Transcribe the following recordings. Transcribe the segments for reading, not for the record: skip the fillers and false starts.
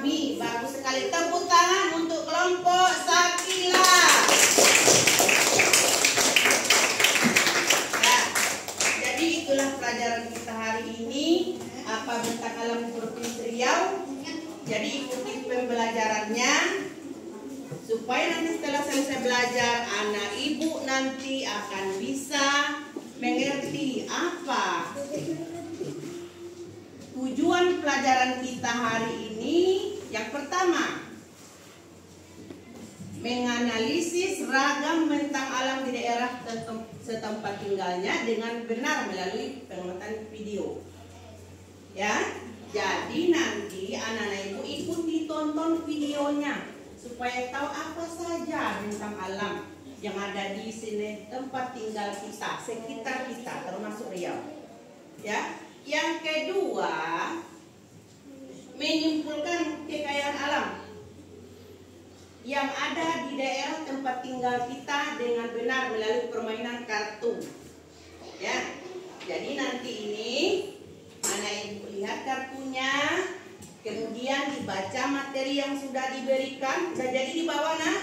pahami. Bagus sekali. Tepuk tangan untuk kelompok Sakila. Ya, jadi itulah pelajaran kita hari ini. Apa bentang alam Provinsi Riau. Jadi ikuti pembelajarannya supaya nanti setelah selesai belajar anak ibu nanti akan bisa mengerti apa tujuan pelajaran kita hari ini. Yang pertama, menganalisis ragam bentang alam di daerah setempat tinggalnya dengan benar melalui pengamatan video. Ya, jadi nanti anak-anak ibu ikuti tonton videonya supaya tahu apa saja bentang alam yang ada di sini tempat tinggal kita, sekitar kita, termasuk Riau. Ya, yang kedua, menyimpulkan kekayaan alam yang ada di daerah tempat tinggal kita dengan benar melalui permainan kartu. Ya, jadi nanti ini anak ibu lihat kartunya, kemudian dibaca materi yang sudah diberikan. Sudah jadi di bawah, nah?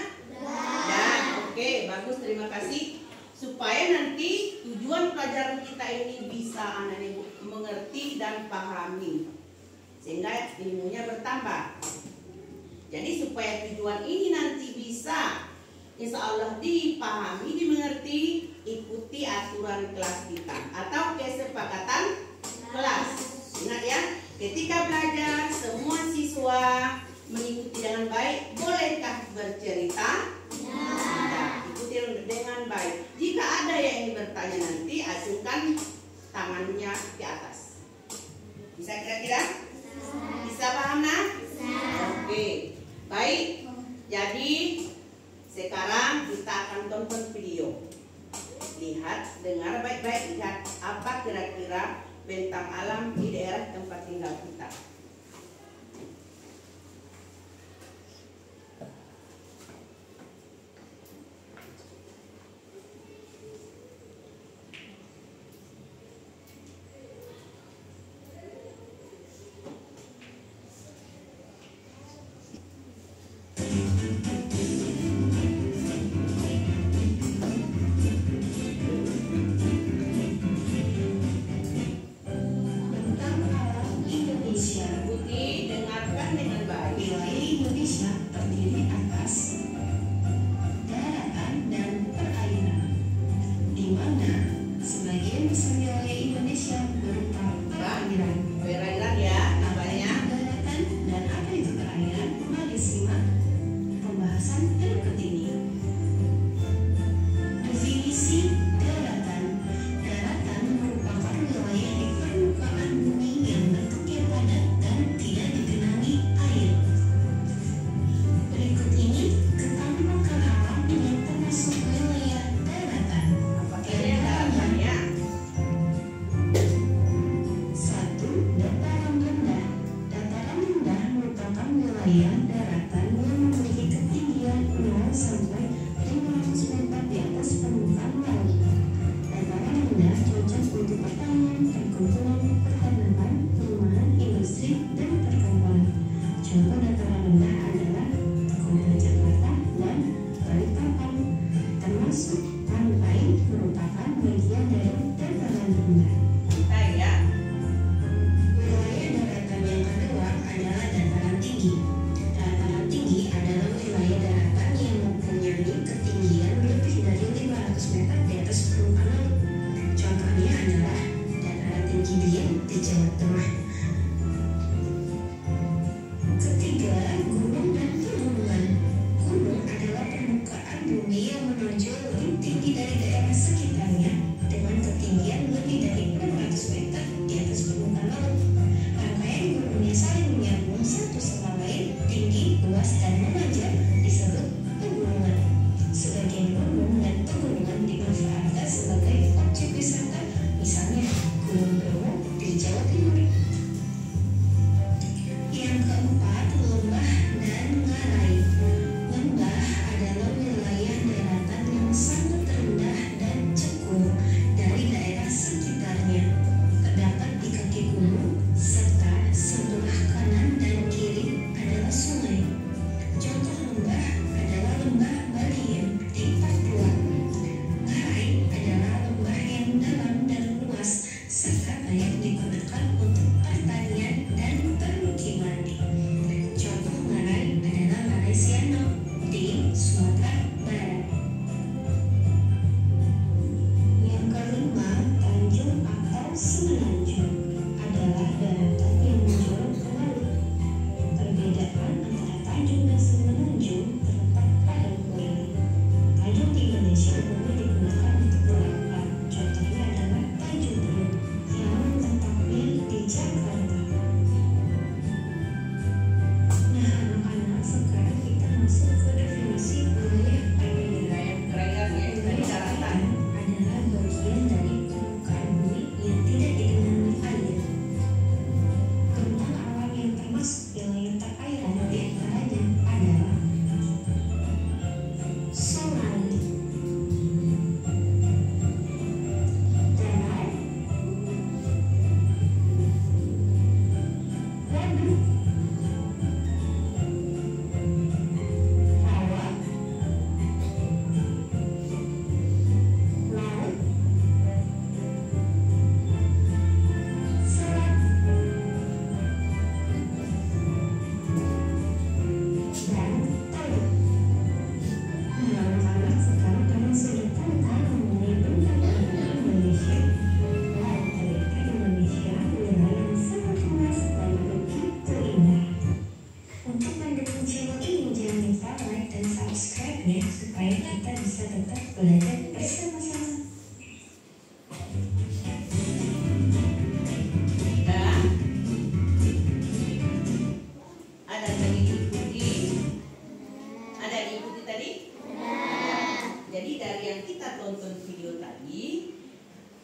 Dan oke, bagus, terima kasih. Supaya nanti tujuan pelajaran kita ini bisa anak ibu mengerti dan pahami, sehingga ilmunya bertambah. Jadi supaya tujuan ini nanti bisa insya Allah dipahami, dimengerti, ikuti aturan kelas kita atau kesepakatan kelas. Ingat ya, ketika belajar semua siswa mengikuti dengan baik. Bolehkah bercerita? Ya, ikuti dengan baik. Jika ada yang ingin bertanya nanti, acungkan tangannya ke atas. Bisa kira-kira? Bisa paham, nah? Oke, baik. Jadi sekarang kita akan tonton video. Lihat, dengar baik-baik. Lihat apa kira-kira bentang alam di daerah tempat tinggal kita. Di Jawa Tengah. Ketiga,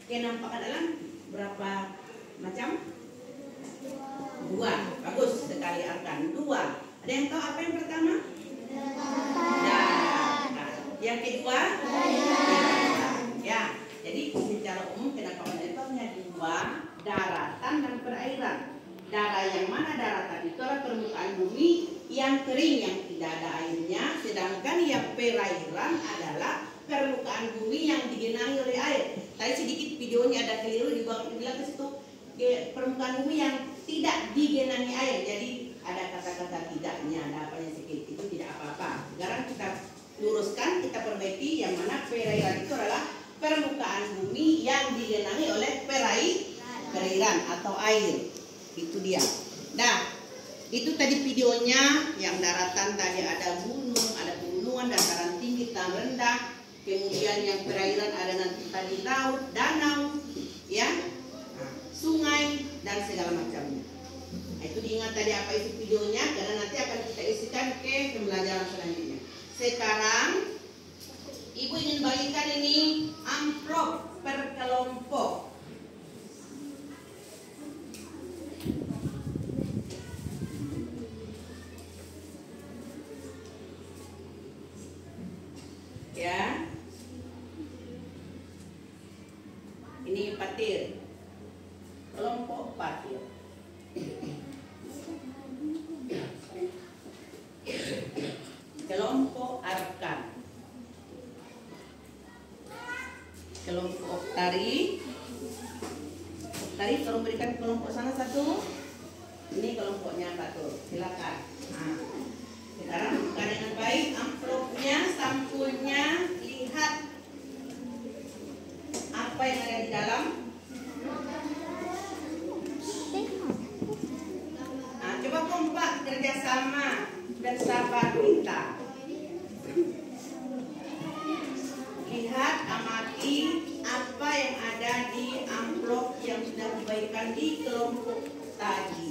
Kenampakan alam berapa macam? 2. Bagus sekali Arkan. 2. Ada yang tahu apa yang pertama? Daratan. Yang kedua? Ya. Jadi secara umum kenampakan itu hanya 2, daratan dan perairan. Darah yang mana daratan itu adalah permukaan bumi yang kering yang tidak ada airnya, sedangkan yang perairan adalah permukaan bumi yang digenangi oleh air. Tadi sedikit videonya ada keliru di bawah, bilang ke situ permukaan bumi yang tidak digenangi air. Jadi ada kata-kata tidaknya, ada apanya sedikit, itu tidak apa-apa. Sekarang kita luruskan, kita perbaiki yang mana perairan itu adalah permukaan bumi yang digenangi oleh perairan atau air. Itu dia. Nah, itu tadi videonya. Yang daratan tadi ada gunung, ada pegunungan, dataran tinggi, dataran rendah. Kemudian yang perairan ada nanti tadi laut, danau, ya, sungai dan segala macamnya. Nah, itu diingat tadi apa isi videonya, karena nanti akan kita isikan ke pembelajaran selanjutnya. Sekarang Ibu ingin bagikan ini amplop per kelompok. Ya, ini patir, kelompok patir. Kelompok arkan, kelompok tari. Tari tolong berikan kelompok sana satu. Ini kelompoknya Batur, silakan. Nah, sekarang buka dengan baik amplopnya, sampulnya, lihat apa yang ada di dalam. Nah, coba kompak kerjasama bersama kita. Lihat, amati apa yang ada di amplop yang sudah dibagikan di kelompok tadi.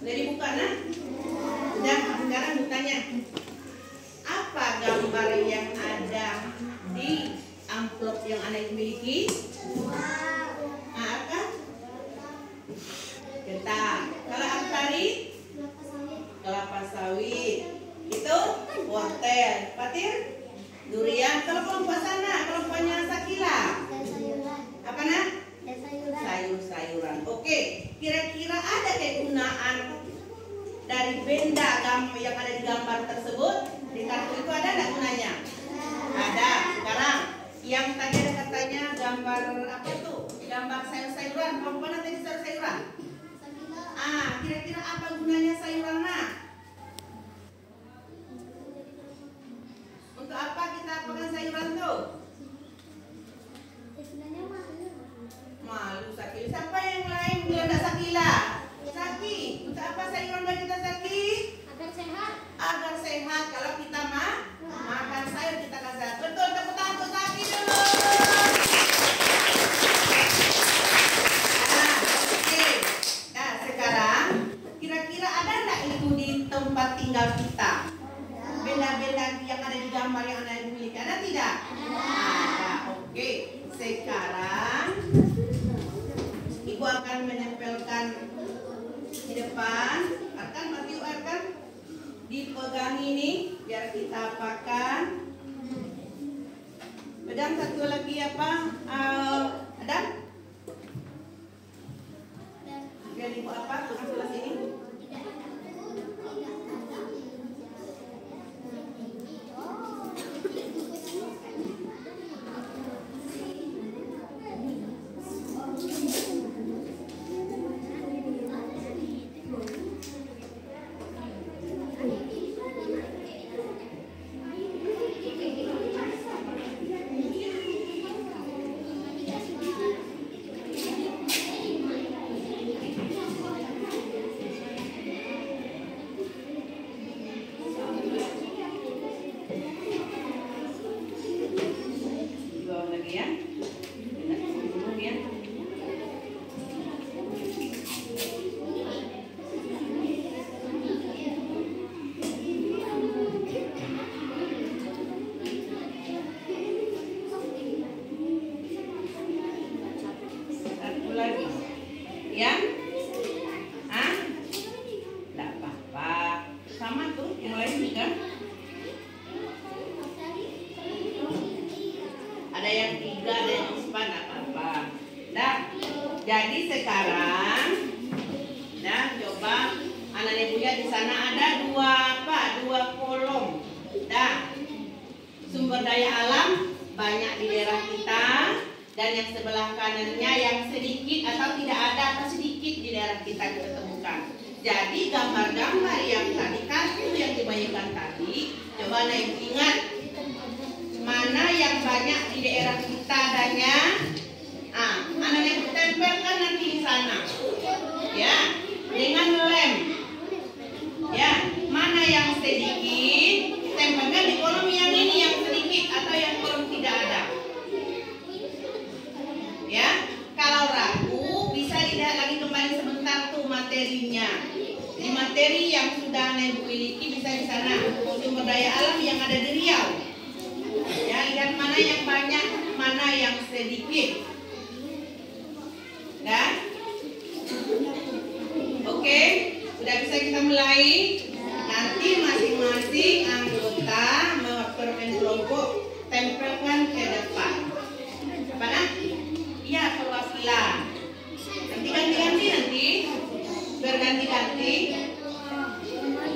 Jadi buka, nah? Udah, sekarang bertanya, apa gambar yang ada di amplop yang Anda miliki? Apa? Ketan. Kalau Antari? Kelapa sawit. Itu wortel. Patir? Durian. Kalau kelompok sana, kelompoknya Sakila? Apa nak? Sayur-sayuran. Oke. Kira-kira ada kegunaan dari benda yang ada di gambar tersebut? Di kartu itu ada nggak gunanya? Ada. Sekarang yang tadi ada katanya gambar apa tuh? Gambar sayur-sayuran. Kelompok mana tadi sayur-sayuran? Kira-kira apa gunanya sayuran nak? Untuk apa kita pakai sayuran tuh? Malu Sakila. Siapa yang lain bilang tak Sakila? Saki. Untuk apa sayuran bagi kita Saki? Agar sehat. Agar sehat. Kalau kita makan sayur kita akan sehat. Betul, tepuk tangan untuk Saki dulu. Oke. Nah, sekarang kira-kira ada nggak itu di tempat tinggal kita? Benda-benda yang ada di gambar yang Anda miliki ada tidak? Ada. Oke. Sekarang Ibu akan menempelkan di depan. Arkan, mati Arkan. Dipegang ini biar kita apakan. Pedang satu lagi apa? Ada? Biar Ibu apa? Pegang sebelah sini. Jadi sekarang, nah coba anak-anak lihat di sana ada dua kolom. Nah, sumber daya alam banyak di daerah kita, dan yang sebelah kanannya yang sedikit atau tidak ada atau sedikit di daerah kita temukan. Jadi gambar-gambar yang tadi, kartu yang dibayangkan tadi, coba anak ingat mana yang banyak di daerah kita adanya. Anak yang tempelkan nanti di sana, ya, dengan lem. Ya, mana yang sedikit, tempelkan di kolom yang ini yang sedikit atau yang kolom tidak ada. Ya, kalau ragu bisa lihat lagi kembali sebentar tuh materinya. Di materi yang sudah Anda miliki bisa di sana sumber daya alam yang ada di Riau. Ya, lihat mana yang banyak, mana yang sedikit. Dan oke, sudah bisa kita mulai. Nanti masing-masing anggota mewakilkan kelompok tempelkan ke depan. Apa nah? Iya, perwakilan. Nanti ganti-ganti nanti. Berganti-ganti.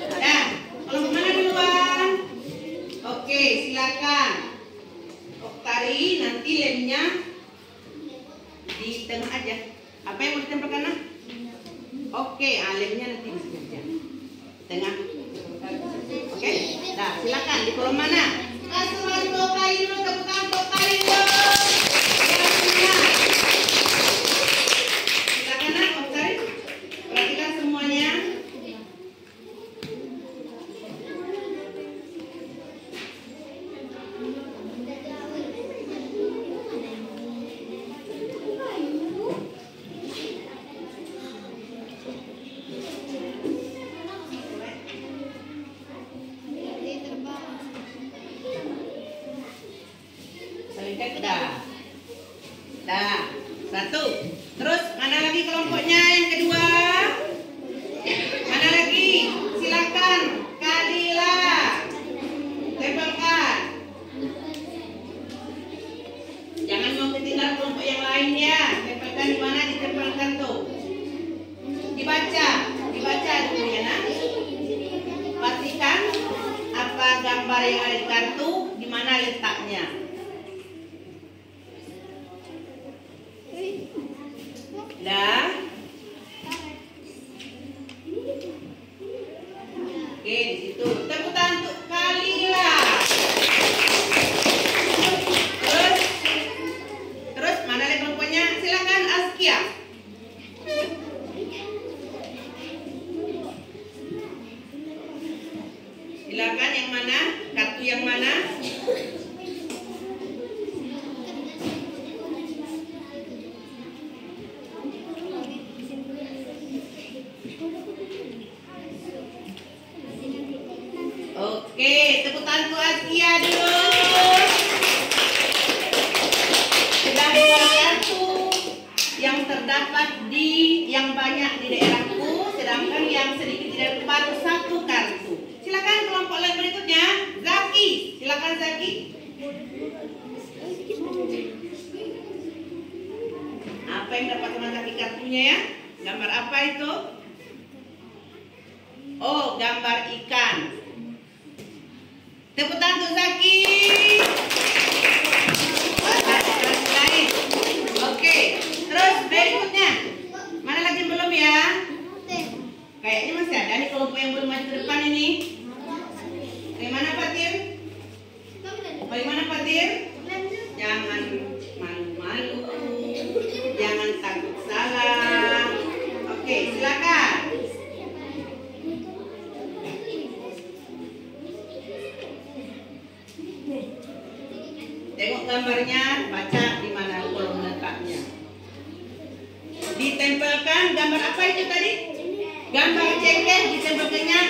Nah, kelompok mana duluan? Oke, silakan. Oktari, nanti lemnya di tengah aja. Apa yang mau ditempelkan? Nah? Oke, lemnya nanti di sini aja. Tengah. Oke, nah silakan di kolom mana? Semua Oktari dulu, tepuk tangan Oktari dulu. Silakan nak Oktari. Perhatikan semuanya. Dah. Satu. Terus mana lagi kelompoknya yang kedua? Mana lagi? Silakan. Kadila. Tempelkan. Jangan mau ketinggalan kelompok yang lain ya. Tempelkan di mana ditempelkan tuh. Dibaca dulu ya nak. Pastikan apa gambar yang ada di kartu, di mana letaknya. Dah. Oke, di situ. Tepuk tangan untuk Kalila. Terus mana lagi kelompoknya? Silakan Askia. Silakan yang mana? Kartu yang mana? Oke, tepuk tangan untuk Askia dulu. Sudah dua kartu yang terdapat yang banyak di daerahku, sedangkan yang sedikit di daerah baru satu kartu. Silakan kelompok lain berikutnya, Zaki. Silakan Zaki. Apa yang dapat teman Zaki kartunya ya? Gambar apa itu? Oh, gambar ikan. Tepuk tangan untuk Zaki. Oke, terus berikutnya. Mana lagi belum ya? Kayaknya masih ada nih kelompok yang belum maju ke depan ini. Bagaimana Fatir? Bagaimana Fatir? Jangan malu-malu. Jangan takut salah. Oke, silakan. Tengok gambarnya, baca di mana kolom letaknya. Ditempelkan gambar apa itu tadi? Gambar cengkeh, ditempelkannya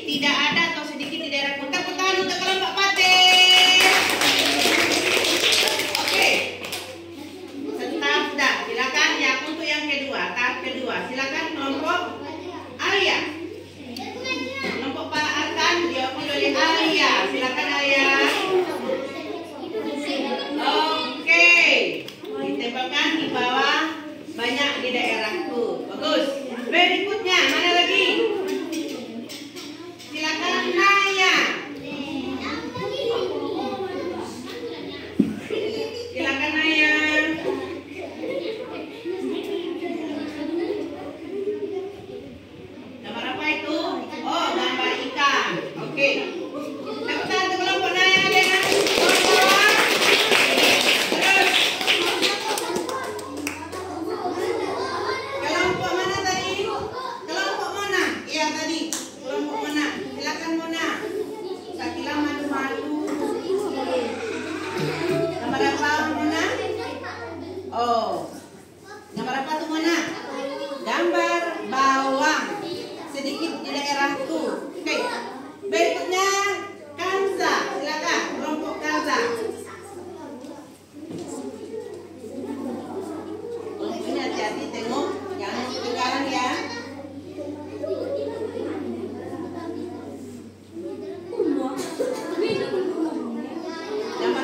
tidak ada atau sedikit di daerah kota. Tepuk tangan untuk kelompok Fatir. Oke. Setahap dah. Silakan ya untuk yang kedua, tahap kedua. Silakan kelompok Alia. Kelompok Pak Arkan diwakili oleh Alia. Silakan Alia. Oke, ditempelkan di bawah banyak di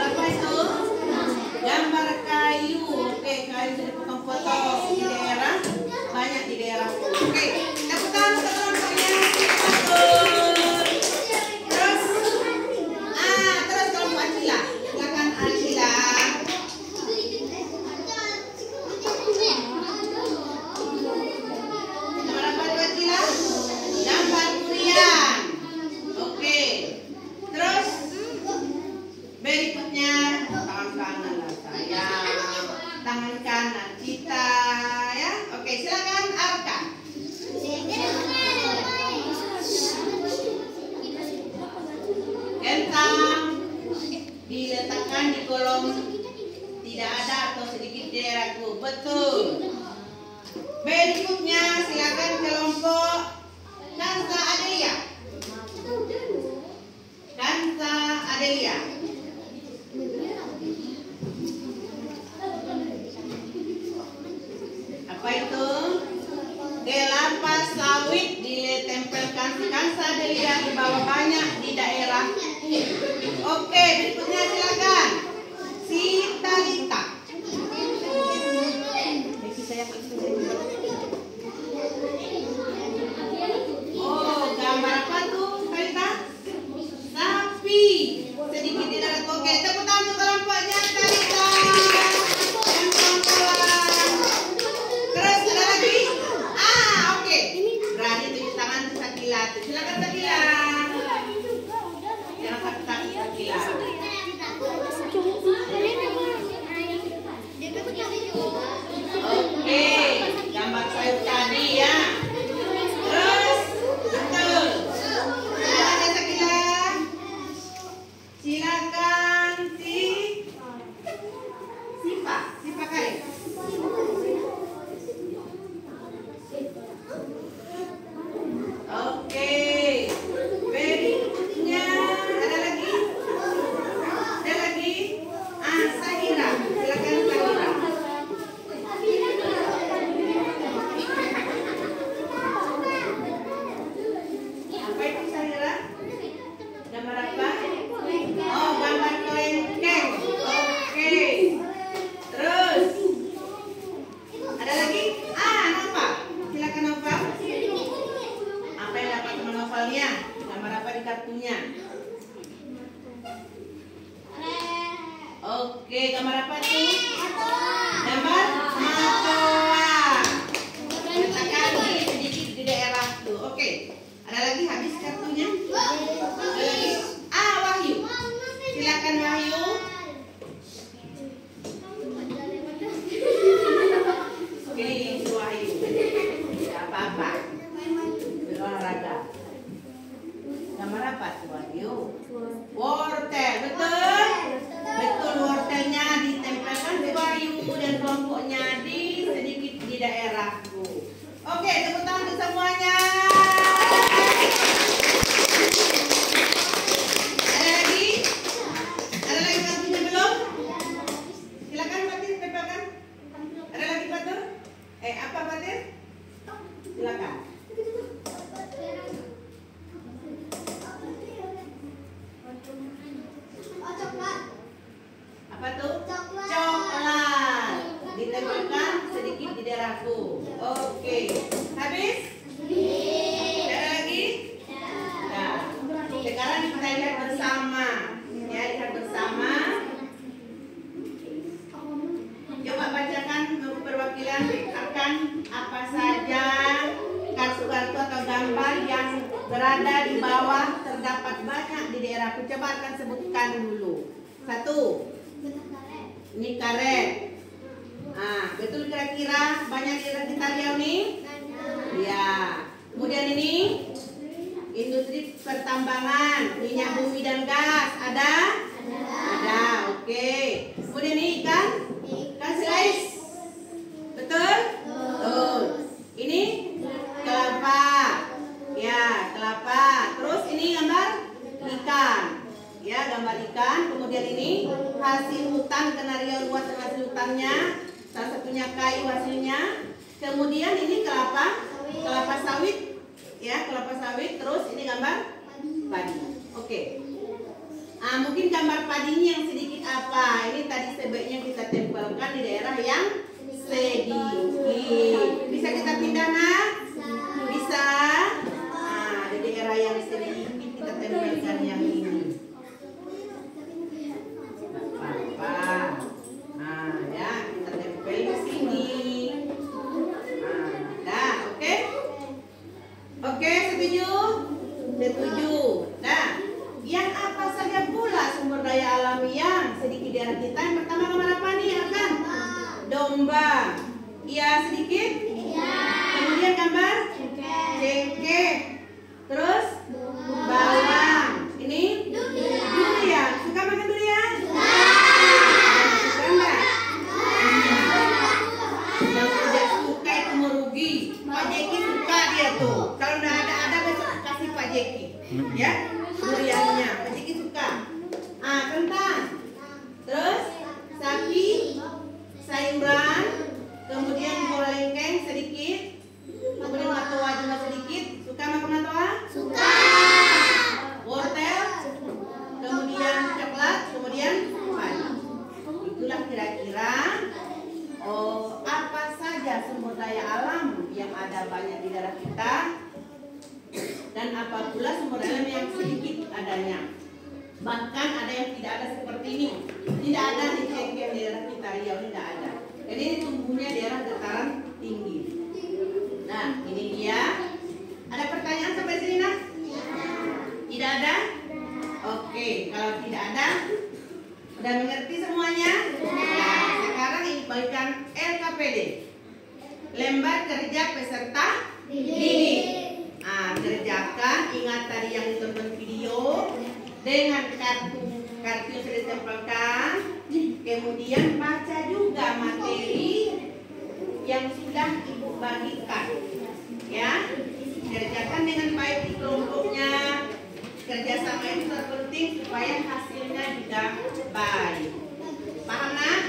apa itu? Gambar kayu. Oke, kayu sudah potong-potong di daerah, banyak di daerah. Oke, tepuk tangan untuk kelompoknya. Terus, terus kelompok Acila. Silakan Acila. Gambar apa itu Acila? Gambar durian. Oke. Terus berikutnya tangan kanan lah saya, tangan kanan kita ya. Oke, silakan Arka. Kentang diletakkan di kolom tidak ada atau sedikit di daerahku. Betul. Berikutnya silakan kelompok Kansa Adelia. Kansa Adelia. Apa itu? Kelapa sawit ditempelkan Kansa Adelia di bawah banyak di daerah. Oke, berikutnya silakan si Talita. Oh, gambar apa tuh Talita? Sapi. Sedikit di dalam. Oke, tepuk tangan untuk kelompoknya Talita. Yang pelan-pelan. Terus ada lagi? Oke. Berani tunjuk tangan ke Sakila. Silakan Sakila. Jangan takut Sakila. Oke, gambar sayur tadi ya. Terus, betul. Silakan Sakila. Silakan Sipa Karim. Oke, berikutnya ada lagi? Sahira, silakan Sahira. Apa itu Sahira? Gambar apa? Oh, gambar kelengkeng. Oke. Terus ada lagi? Nova. Silakan Nova. Apa yang dapat teman Novelnya? Gambar apa di kartunya? Oke, gambar apa tuh? Gambar matoa. Letakkan sedikit di daerah tuh. Oke. Ada lagi habis kartunya? Ada lagi? Wahyu. Silakan Wahyu. Oke, Wahyu. Tidak apa-apa. Berolahraga. Gambar apa tuh Wahyu? Wortel, betul? Betul, wortelnya ditempelkan di Wahyu dan kelompoknya di sedikit di daerahku. Oke, tepuk tangan untuk semuanya. Ada lagi? Ada lagi kartunya belum? Silakan Fatir, tempelkan. Ada lagi Fatir? Apa Fatir? Silakan. Apa tuh? Coklat. Ditempelkan sedikit di daerahku. Oke. Habis? Ada lagi? Nah, sekarang kita lihat bersama. Ya, lihat bersama. Coba bacakan perwakilan akan apa saja kartu-kartu atau gambar yang berada di bawah terdapat banyak di daerahku. Coba akan sebutkan dulu. 1. Ini karet. Betul kira-kira banyak di kita lihat nih? Ya. Kemudian ini industri pertambangan, minyak bumi dan gas. Ada? Ada. Oke. Kemudian ini ikan slice. Betul? Betul. Ini kelapa. Ya, kelapa. Terus ini gambar ikan. Ya, gambar ikan. Kemudian ini hasil hutan, skenario luas hasil hutannya. Salah satunya kayu hasilnya. Kemudian ini kelapa sawit. Ya, kelapa sawit. Terus ini gambar padi. Oke. Mungkin gambar padinya yang sedikit apa? Ini tadi sebaiknya kita tempelkan di daerah yang sedikit. Bisa kita pindah, nak? Bisa. Di daerah yang sedikit kita tempelkan yang ini. Apa? Ya, kita tempel di sini. Dah, oke? Oke, setuju? Setuju. Nah, yang apa saja pula sumber daya alam yang sedikit di daerah kita? Yang pertama gambar apa nih, Akan? Domba. Iya, sedikit? Iya. Kemudian gambar? Cengkeh. Terus? Bawang. Ini? Durian. Suka makan durian? Suka enggak? Yang tidak suka itu merugi. Pak Jeki suka dia tuh. Kalau udah ada besok kasih Pak Jeki. Ya? Duriannya, Pak Jeki suka. Kentang. Terus sapi, sayuran, kemudian bola lengkeng sedikit, kemudian matoa juga sedikit. Suka makan matoa? Suka. Wortel, kemudian coklat, kemudian padi. Itulah kira-kira apa saja sumber daya alam yang ada banyak di daerah kita. Dan apa pula sumber daya alam yang sedikit adanya. Bahkan ada yang tidak ada seperti ini. Tidak ada di cengkeh di daerah kita, Riau ini tidak ada. Dan ini tumbuhnya daerah dataran tinggi. Nah, ini dia. Ada pertanyaan sampai sini, Nak? Tidak ada? Oke, kalau tidak ada, udah mengerti semuanya? Nah, sekarang ini bagikan LKPD. Lembar kerja peserta didik. Kerjakan, ingat tadi yang ditonton video dengan kartu yang sudah ditempelkan, kemudian baca juga materi yang sudah Ibu bagikan, ya. Kerjakan dengan baik di kelompoknya. Kerjasama itu terpenting supaya hasilnya juga baik. Paham, Nak?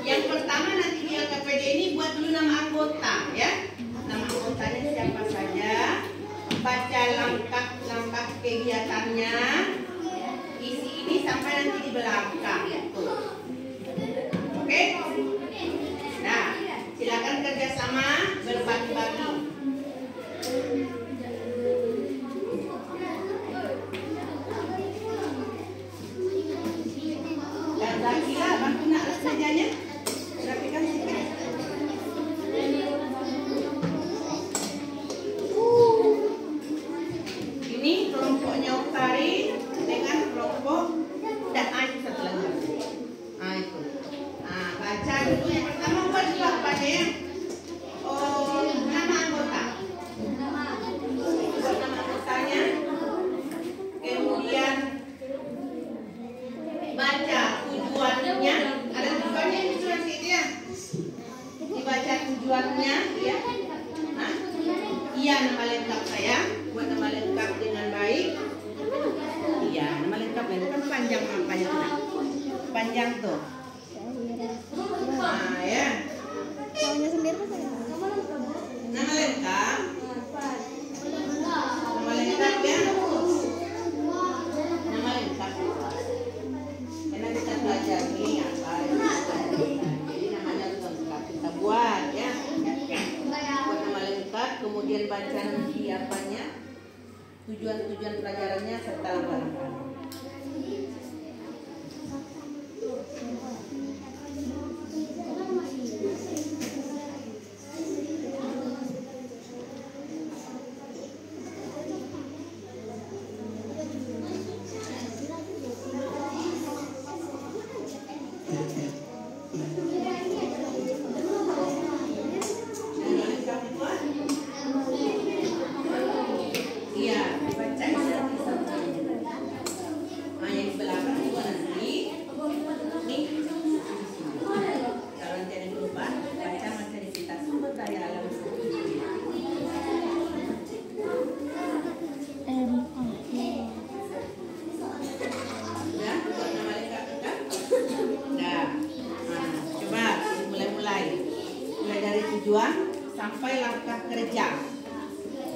Yang pertama nanti di LKPD ini buat dulu nama anggota, ya. Nama anggotanya siapa saja, baca langkah kegiatannya, isi ini sampai nanti di belakang. Oke? Nah, silakan kerjasama berbagi-bagi. Dan bagilah bantu nak mejanya, rapikan sedikit. Ini kelompoknya Utari dengan kelompok itu satu lagi. Itu. Baca dulu yang pertama buat dulu apa ya? Nama anggota. Buat nama anggotanya. Kemudian baca tujuannya. Ada tujuannya ini sudah sedikit ya. Dibaca tujuannya, ya. Iya, nama lengkap saya. Buat nama lengkap dengan baik. Iya, nama lengkap itu kan panjang namanya tuh. Panjang tuh. Ya. Nama lengkap. Nama lengkap ya. Nama lengkap. Karena kita belajar ini apa? Jadi namanya lengkap kita buat ya. Buat nama lengkap, kemudian baca nanti apanya, tujuan pelajarannya serta langkah-langkah. Tujuan sampai langkah kerja.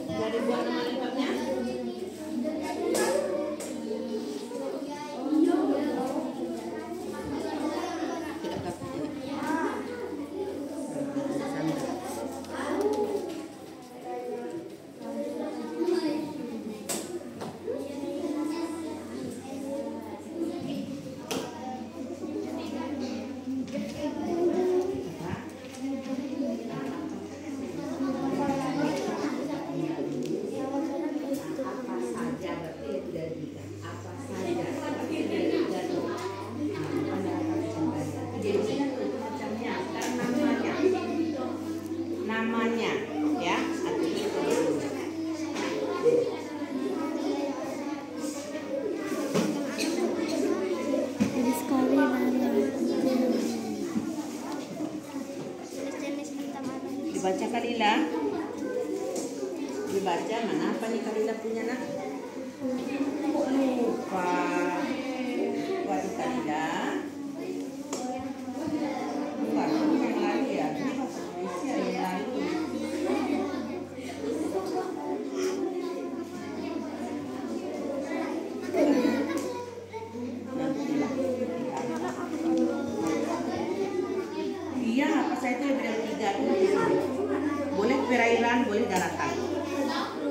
Jadi buat nama lengkapnya. Kalila. Dibaca mana apa nih Kalila punya nak? Lupa. Waduh Kalila. Bukan yang lalu ya. Ini bahasa Indonesia yang lalu. Iya, apa saya itu yang beda tiga. Boleh perairan, boleh daratan.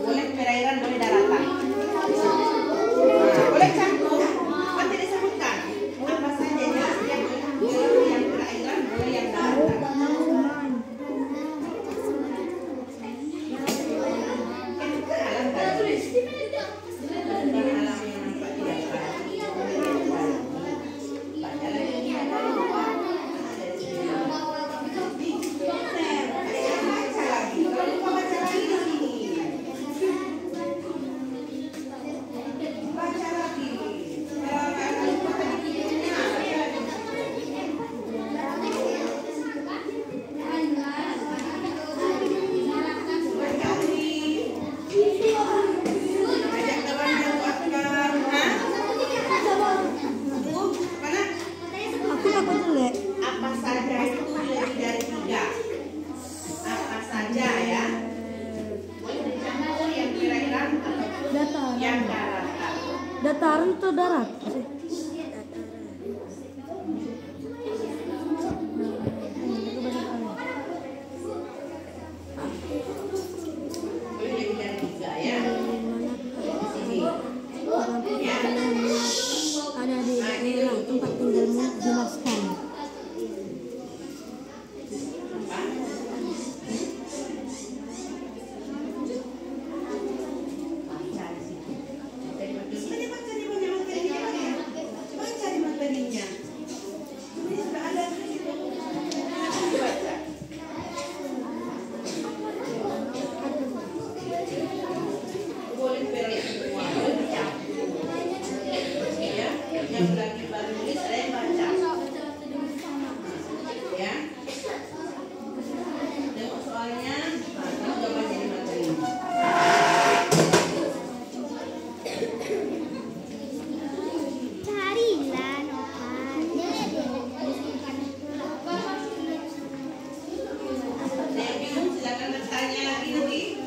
Boleh perairan, boleh daratan. Nah, boleh campur, kan tidak disebutkan. Apa saja yang boleh yang perairan, boleh yang daratan. Alam tadi. Bukan alam yang nampak tidak pasti. Baca lagi. Apa saja itu lebih dari 3. Apa saja ya? Boleh dicampur yang perairan atau yang daratan. Dataran atau darat? Boleh lebih dari 3 ya. Di sini. Ya. Ada di daerah tempat tinggalmu, jelaskan. Yang lagi baru nulis ada yang baca ya, tengok soalnya, kamu jawabannya di materi. Carilah Novan. Saya bingung, silakan bertanya lagi nanti.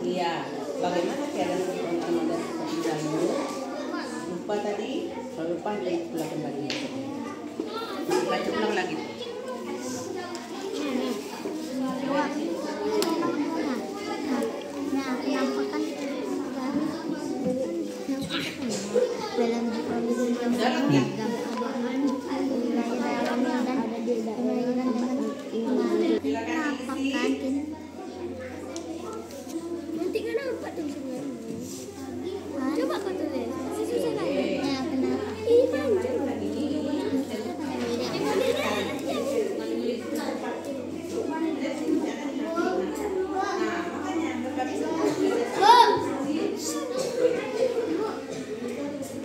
Iya, bagaimana keadaan teman-teman dan dahulu? Lupa tadi, kalau lupa nanti pulang kembali. Baca ulang lagi. Nah, penampakan dalam Dalam ya? Silakan diisi. Nanti kan nampak tuh sebenarnya. Coba kau tulis. Masih susah lagi. Nah, kenapa? Ini panjang.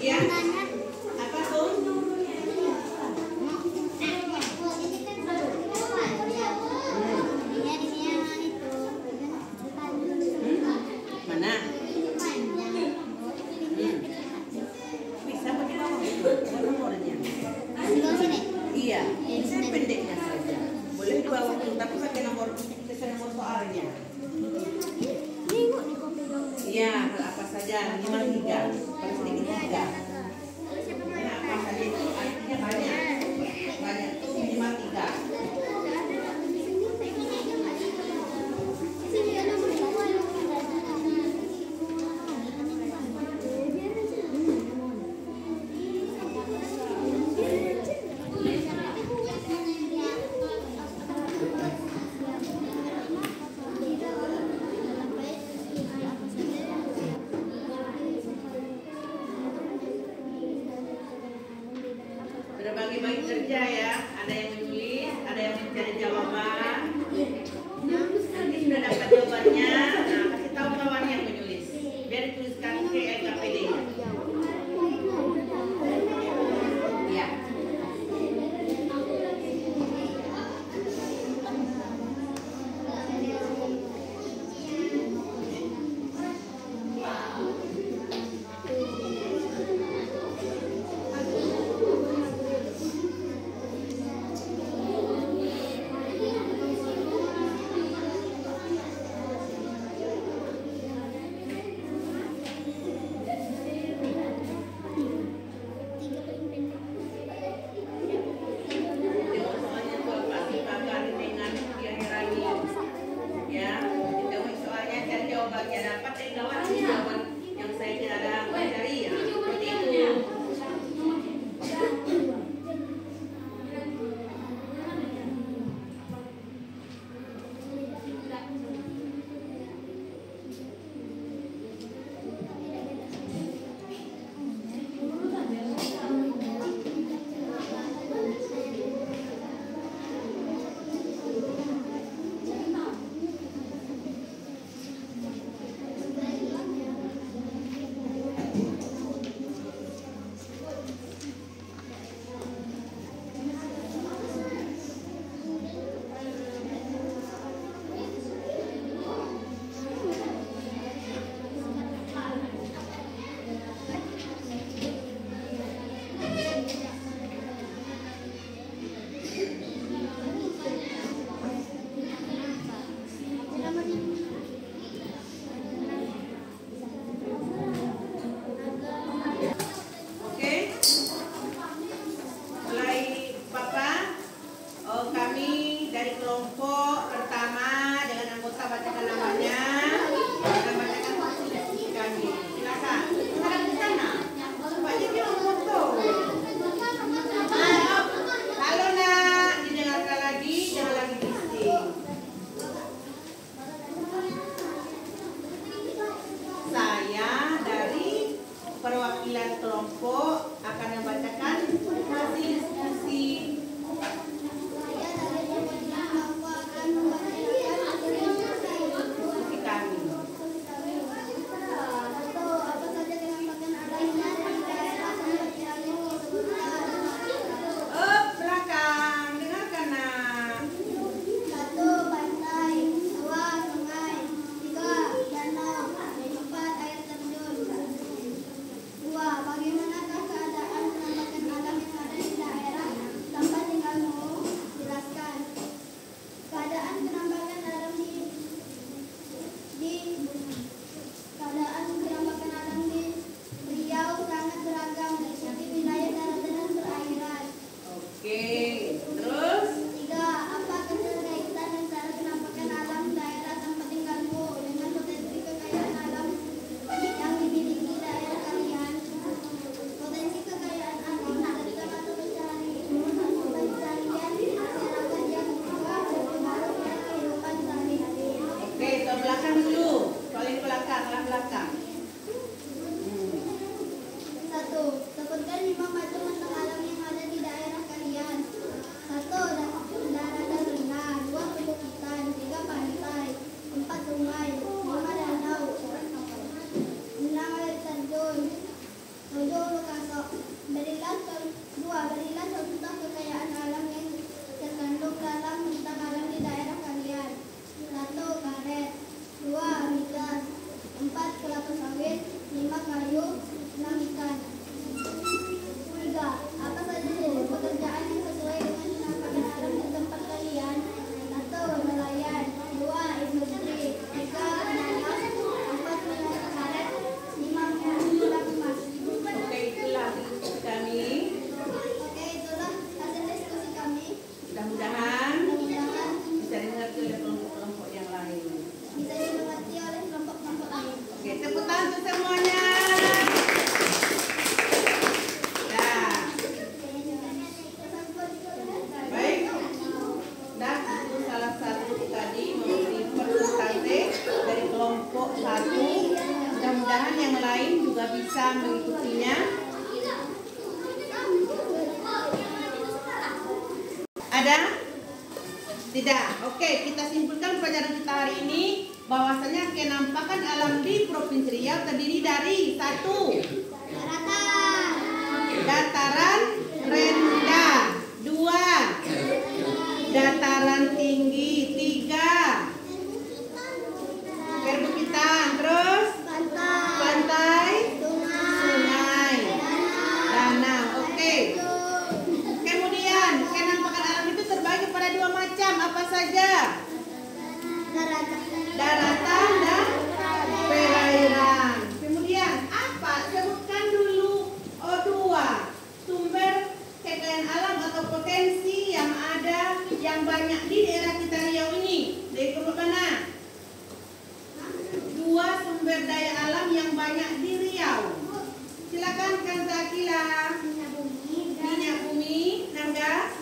Ya, apa tuh? Mana? Bisa pakai bawah nomornya. Iya, bisa pendeknya saja. Boleh di bawah tuh, tapi pakai nomor soalnya. Iya, apa saja 53, paling sedikit 3. Nah, apa saja itu artinya banyak. Banyak tuh minimal 3. kelompok pertama dengan anggota bacakan namanya dan bacakan visi kami. Silakan. Sekarang di sana. Supaya dia foto. Halo nak, didengarkan lagi, jangan lagi bising. Saya dari perwakilan kelompok akan membacakan hasil diskusi. Berilah contoh kekayaan alam yang terkandung dalam bentang alam di daerah kalian. 1. Karet. 2. Migas. 4. Kelapa sawit. 5. Kayu. 6. Ikan. 3. Apa saja jenis pekerjaan yang sesuai dengan penampakan alam di tempat kalian? 1. Nelayan. 2. Industri. 3. Menanam. 4. menanam karet. 5. menanam emas. Oke, itulah diskusi kami. Itulah hasil diskusi kami. Mudah-mudahan bisa dimengerti oleh kelompok-kelompok yang lain. Bisa dimengerti oleh kelompok-kelompok lain. Oke, tepuk tangan untuk semuanya. Ya, baik. Nah, itu salah satu tadi memberi persentase dari kelompok 1. Mudah-mudahan yang lain juga bisa mengikutinya. Ada? Tidak. Oke, kita simpulkan pelajaran kita hari ini bahwasanya kenampakan alam di Provinsi Riau terdiri dari 1. Dataran rendah. 2. Dataran tinggi. 3. Perbukitan. Terus pantai, sungai, danau. Oke. Kemudian kenampakan alam itu terbagi pada 2 macam. Apa saja? Daratan dan perairan. Kemudian apa? Sebutkan dulu 2 sumber kekayaan alam atau potensi yang ada yang banyak di daerah kita Riau ini. Dari kelompok mana? 2 sumber daya alam yang banyak di Riau. Silakan Kang Zakila. Minyak bumi dan gas.